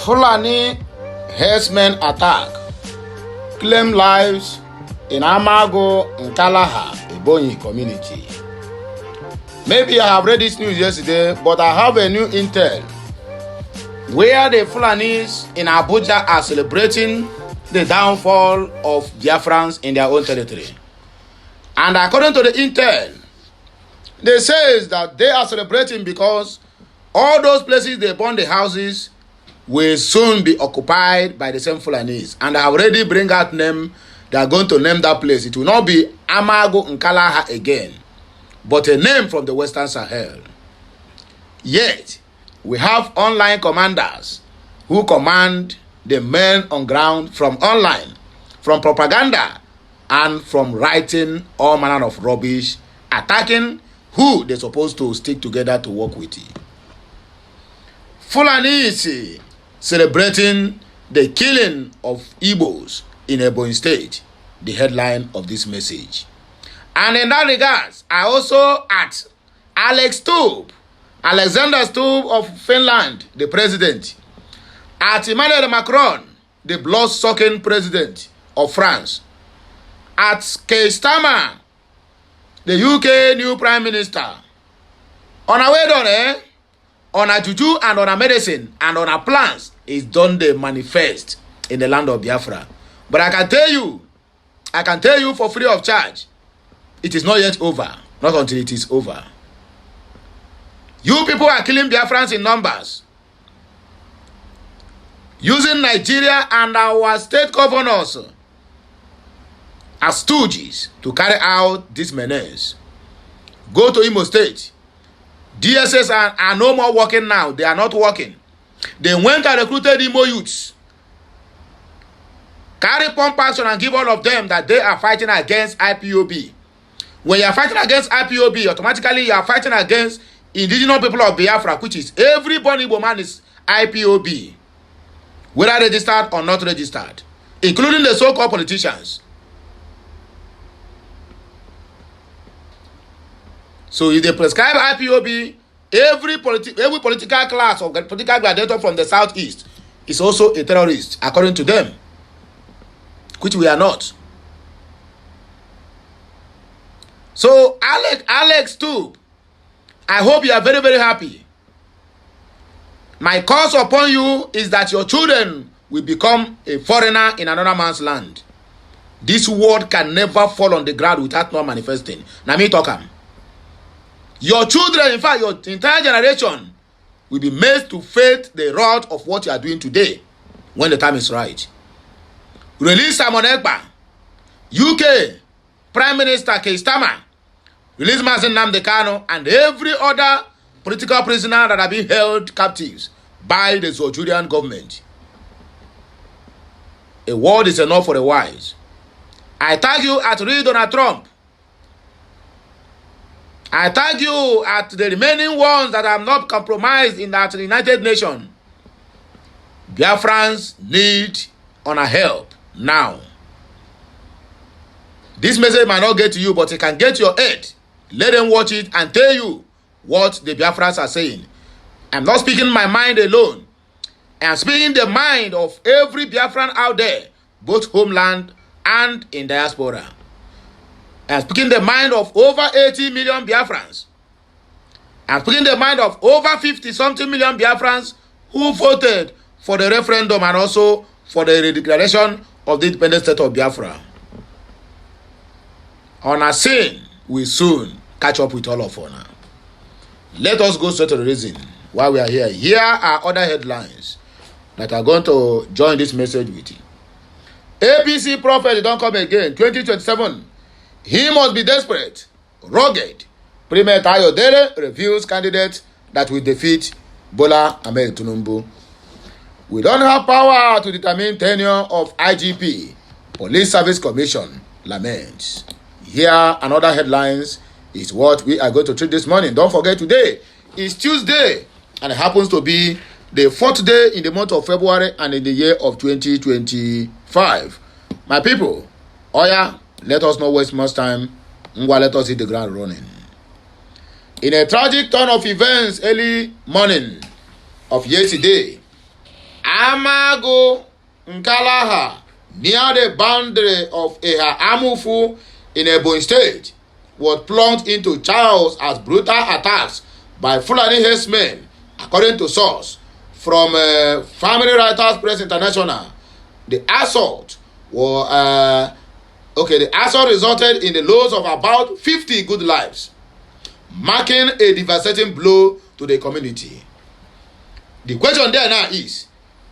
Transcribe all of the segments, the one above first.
Fulani herdsmen attack claim lives in AMAGU Nkalaha, EBONYI community. Maybe I have read this news yesterday, but I have a new intel where the Fulanis in Abuja are celebrating the downfall of BIAFRANS in their own territory. And according to the intel, they say that they are celebrating because all those places they burn the houses will soon be occupied by the same Fulanis. And I already bring out name. They are going to name that place. It will not be AMAGU Nkalaha again, but a name from the Western Sahel. Yet, we have online commanders who command the men on ground from online, from propaganda, and from writing all manner of rubbish, attacking who they're supposed to stick together to work with. Fulani celebrating the killing of Igbos in Ebonyi State, the headline of this message. And in that regards, I also at Alexander Stubb of Finland, the president, at Emmanuel Macron, the blood-sucking president of France, at Keir Starmer, the UK new prime minister. On our way done, on our juju and on our medicine and on our plans is done the manifest in the land of Biafra. But I can tell you for free of charge, it is not yet over, not until it is over. You people are killing Biafrans in numbers, using Nigeria and our state governors as stooges to carry out this menace. Go to Imo State. DSS are no more working now. They are not working. They went and recruited Imo youths. Carry pump action and give all of them that they are fighting against IPOB. When you are fighting against IPOB, automatically you are fighting against indigenous people of Biafra, which is everybody woman is IPOB, whether registered or not registered, including the so-called politicians. So if they prescribe IPOB, every political class or political gladiator from the southeast is also a terrorist, according to them, which we are not. So Alex Stubb, I hope you are very, very happy. My curse upon you is that your children will become a foreigner in another man's land. This word can never fall on the ground without not manifesting. Now me talk am. Your children, in fact, your entire generation will be made to face the wrath of what you are doing today when the time is right. Release Simon Ekpa, UK Prime Minister Keir Starmer, release Mazen Nnamdi Kanu, and every other political prisoner that have been held captives by the ZUU government. A word is enough for the wise. I tag you at Real Donald Trump. I tag you at the remaining ones that have not compromised in that United Nations. Biafrans need our help now. This message might not get to you, but it can get your head. Let them watch it and tell you what the Biafrans are saying. I'm not speaking my mind alone. I'm speaking the mind of every Biafran out there, both homeland and in diaspora. I'm speaking the mind of over 80 million Biafrans. I'm speaking the mind of over 50-something million Biafrans who voted for the referendum and also for the declaration of the independent state of Biafra. On a scene, we soon catch up with all of us now. Let us go straight to the reason why we are here. Here are other headlines that are going to join this message with you. APC prophet don't come again. 2027. He must be desperate, rugged. Premier Ayodele reveals candidate that will defeat Bola Ahmed Tinubu. We don't have power to determine tenure of IGP. Police Service Commission laments. Here, another headlines is what we are going to treat this morning. Don't forget, today is Tuesday, and it happens to be the 4th day in the month of February and in the year of 2025. My people, Oya, let us not waste much time. Let us hit the ground running. In a tragic turn of events early morning of yesterday, AMAGU Nkalaha, near the boundary of Eha Amufu in Ebonyi State, was plunged into chaos as brutal attacks by Fulani herdsmen, according to source from Family Writers Press International. The assault resulted in the loss of about 50 good lives, marking a devastating blow to the community. The question there now is,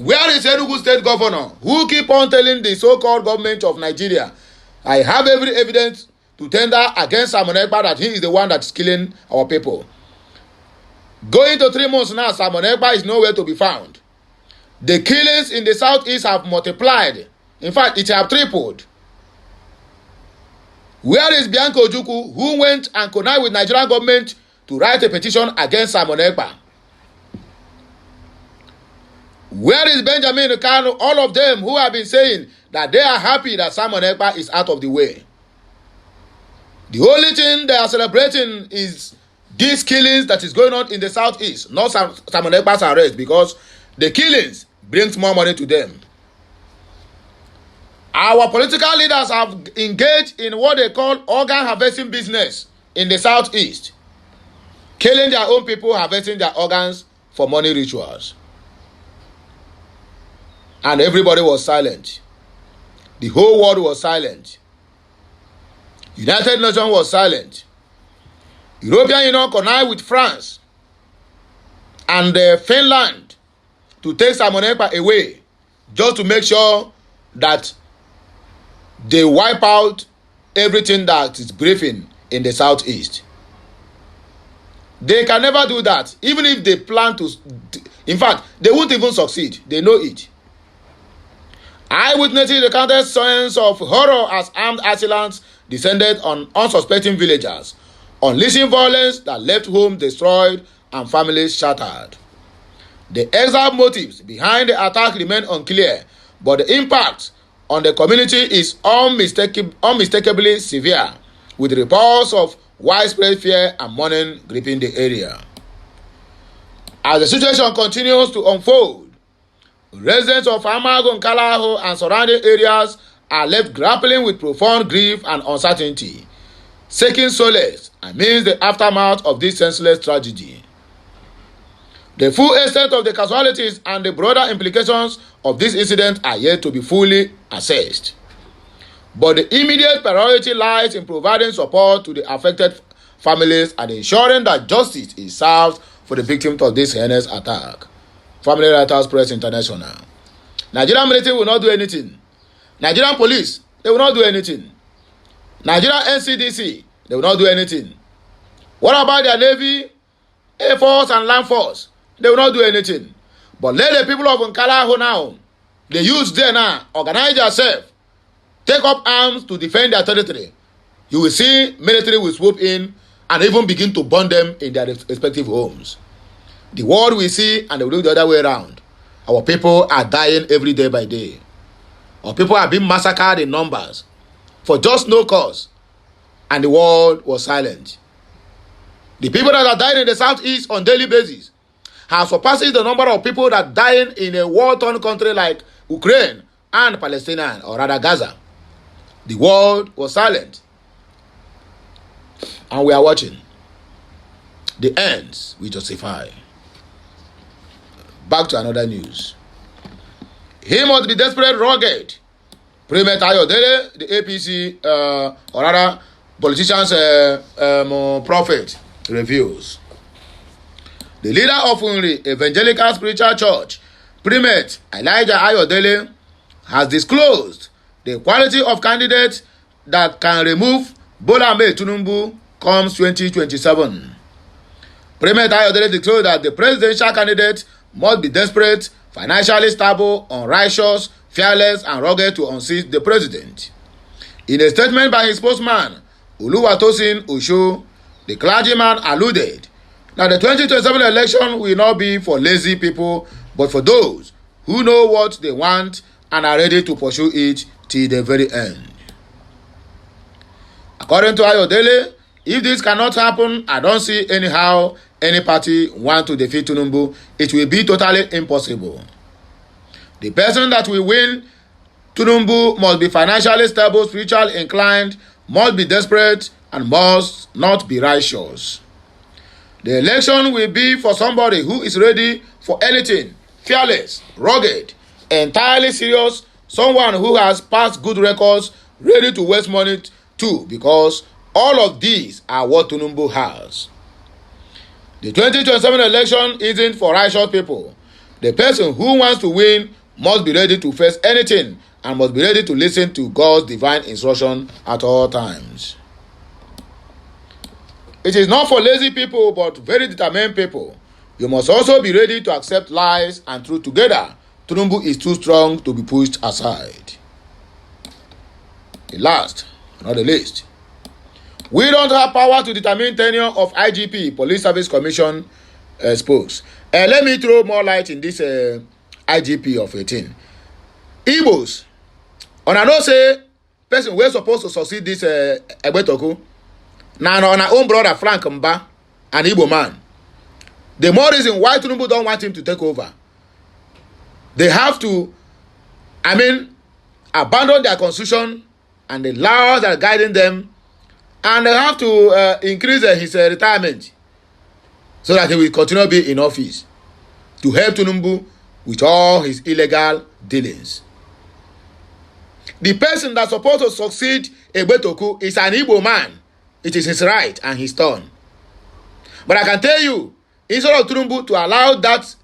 where is Enugu State Governor who keep on telling the so-called government of Nigeria, I have every evidence to tender against Simon Ekpa that he is the one that's killing our people? Going to 3 months now, Simon Ekpa is nowhere to be found. The killings in the southeast have multiplied. In fact, it have tripled. Where is Bianca Ojukwu, who went and connived with Nigerian government to write a petition against Simon Ekpa? Where is Benjamin Kanu? All of them who have been saying that they are happy that Simon Ekpa is out of the way. The only thing they are celebrating is these killings that is going on in the southeast, not Simon Ekpa's arrest, because the killings brings more money to them. Our political leaders have engaged in what they call organ harvesting business in the southeast, killing their own people, harvesting their organs for money rituals. And everybody was silent. The whole world was silent. United Nations was silent. European Union connived with France and Finland to take Simon Ekpa away, just to make sure that they wipe out everything that is breathing in the southeast. They can never do that, even if they plan to. In fact, they won't even succeed. They know it. Eyewitnesses recounted scenes of horror as armed assailants descended on unsuspecting villagers, unleashing violence that left homes destroyed and families shattered. The exact motives behind the attack remain unclear, but the impact on the community is unmistakably severe, with reports of widespread fear and mourning gripping the area. As the situation continues to unfold, residents of AMAGU, Nkalaho, and surrounding areas are left grappling with profound grief and uncertainty, seeking solace amidst the aftermath of this senseless tragedy. The full extent of the casualties and the broader implications of this incident are yet to be fully assessed. But the immediate priority lies in providing support to the affected families and ensuring that justice is served for the victims of this heinous attack. Family Writers Press International. Nigerian military will not do anything. Nigerian police, they will not do anything. Nigerian NCDC, they will not do anything. What about their Navy, Air Force, and Land Force? They will not do anything. But let the people of Nkalaho now, the youths there now, organize yourself, take up arms to defend their territory. You will see military will swoop in and even begin to burn them in their respective homes. The world will see and they will look the other way around. Our people are dying every day by day. Our people are being massacred in numbers for just no cause. And the world was silent. The people that are dying in the southeast on daily basis have surpassed the number of people that dying in a war-torn country like Ukraine and Palestine, or rather Gaza. The world was silent. And we are watching. The ends we justify. Back to another news. He must be desperate, rugged. Premier Ayodele, the APC, or rather, politicians' prophet, reveals. The leader of Unri Evangelical Spiritual Church, Primate Elijah Ayodele, has disclosed the quality of candidates that can remove Bola Ahmed Tinubu comes 2027. Primate Ayodele declared that the presidential candidate must be desperate, financially stable, unrighteous, fearless, and rugged to unseat the president. In a statement by his spokesman, Oluwatosin Osho, the clergyman alluded that the 2027 election will not be for lazy people, but for those who know what they want and are ready to pursue it till the very end. According to Ayodele, if this cannot happen, I don't see anyhow any party want to defeat Tinubu. It will be totally impossible. The person that will win Tinubu must be financially stable, spiritually inclined, must be desperate, and must not be righteous. The election will be for somebody who is ready for anything, fearless, rugged, entirely serious, someone who has past good records, ready to waste money too, because all of these are what Tinubu has. The 2027 election isn't for righteous people. The person who wants to win must be ready to face anything and must be ready to listen to God's divine instruction at all times. It is not for lazy people but very determined people. You must also be ready to accept lies and truth together. Tinubu is too strong to be pushed aside. The last, not the least. We don't have power to determine tenure of IGP, Police Service Commission spokes. Let me throw more light in this IGP of 18. Igbos, and I know say person wey supposed to succeed this Egbetoku na on our own brother Frank Mba, an Igbo man. The more reason why Tinubu don't want him to take over. They have to, abandon their constitution and the laws that are guiding them, and they have to increase his retirement so that he will continue to be in office to help Tinubu with all his illegal dealings. The person that's supposed to succeed Egbetoku is an Igbo man. It is his right and his turn. But I can tell you, instead of Tinubu to allow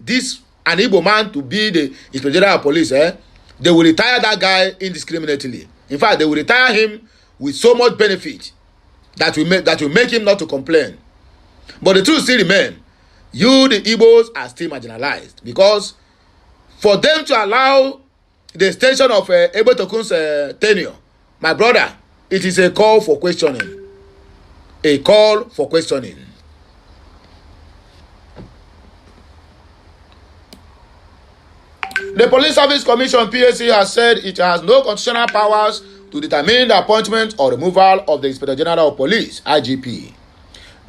this an Igbo man to be the Inspector General of Police, they will retire that guy indiscriminately. In fact, they will retire him with so much benefit that will make him not to complain. But the truth still remains. You, the Igbos, are still marginalized because for them to allow the extension of Egbetokun's tenure, my brother, it is a call for questioning. A call for questioning. The Police Service Commission (PSC) has said it has no constitutional powers to determine the appointment or removal of the Inspector General of Police (IGP).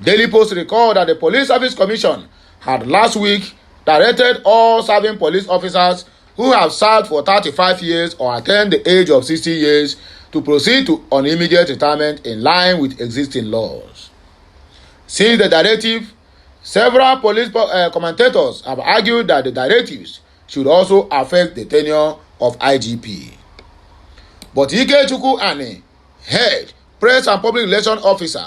Daily Post record that the Police Service Commission had last week directed all serving police officers who have served for 35 years or attained the age of 60 years to proceed on immediate retirement in line with existing laws. Since the directive, several police commentators have argued that the directives should also affect the tenure of IGP. But Ikechukwu Ani, head press and public relations officer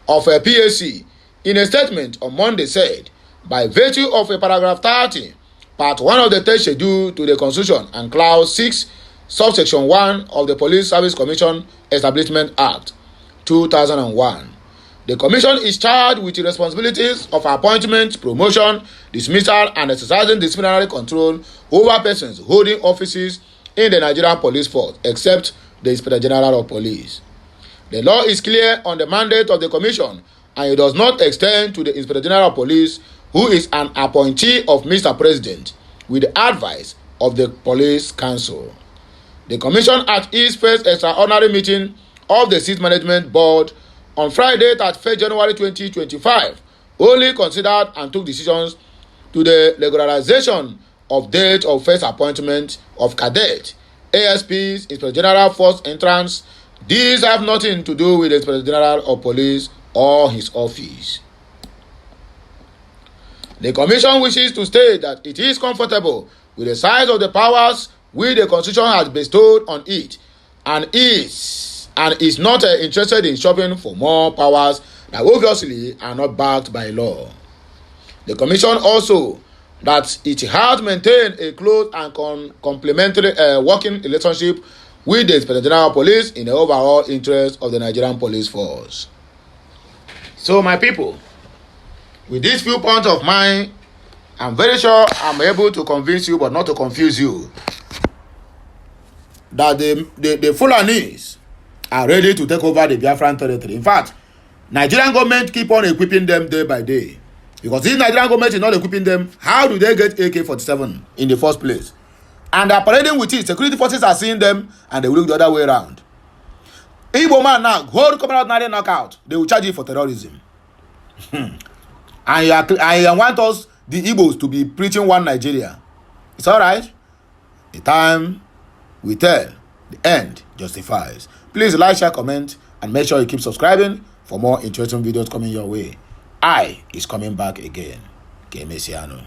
of a PSC, in a statement on Monday said, by virtue of a paragraph 30, part 1 of the third schedule to the Constitution and clause 6, subsection 1 of the Police Service Commission Establishment Act 2001, the Commission is charged with the responsibilities of appointment, promotion, dismissal, and exercising disciplinary control over persons holding offices in the Nigerian Police Force, except the Inspector General of Police. The law is clear on the mandate of the Commission, and it does not extend to the Inspector General of Police, who is an appointee of Mr. President, with the advice of the Police Council. The Commission, at its first extraordinary meeting of the State Management Board on Friday, 31 January 2025, only considered and took decisions to the regularization of date of first appointment of cadet, ASPs, Inspector General First Entrance. These have nothing to do with the Inspector General of Police or his office. The Commission wishes to state that it is comfortable with the size of the powers which the Constitution has bestowed on it, and is not interested in shopping for more powers that obviously are not backed by law. The Commission also that it has maintained a close and complementary working relationship with the Inspector General of Police in the overall interest of the Nigerian Police Force. So, my people, with this viewpoint of mine, I'm very sure I'm able to convince you, but not to confuse you, that the Fulanis are ready to take over the Biafran territory. In fact, Nigerian government keep on equipping them day by day. Because if Nigerian government is not equipping them, how do they get AK-47 in the first place? And they're parading with it. Security forces are seeing them, and they will look the other way around. Igbo man now, hold coming out knockout. They will charge you for terrorism. And you want us, the Igbos, to be preaching one Nigeria. It's all right. The time will tell. The end justifies. Please like, share, comment, and make sure you keep subscribing for more interesting videos coming your way. I is coming back again. Ke Mesiano.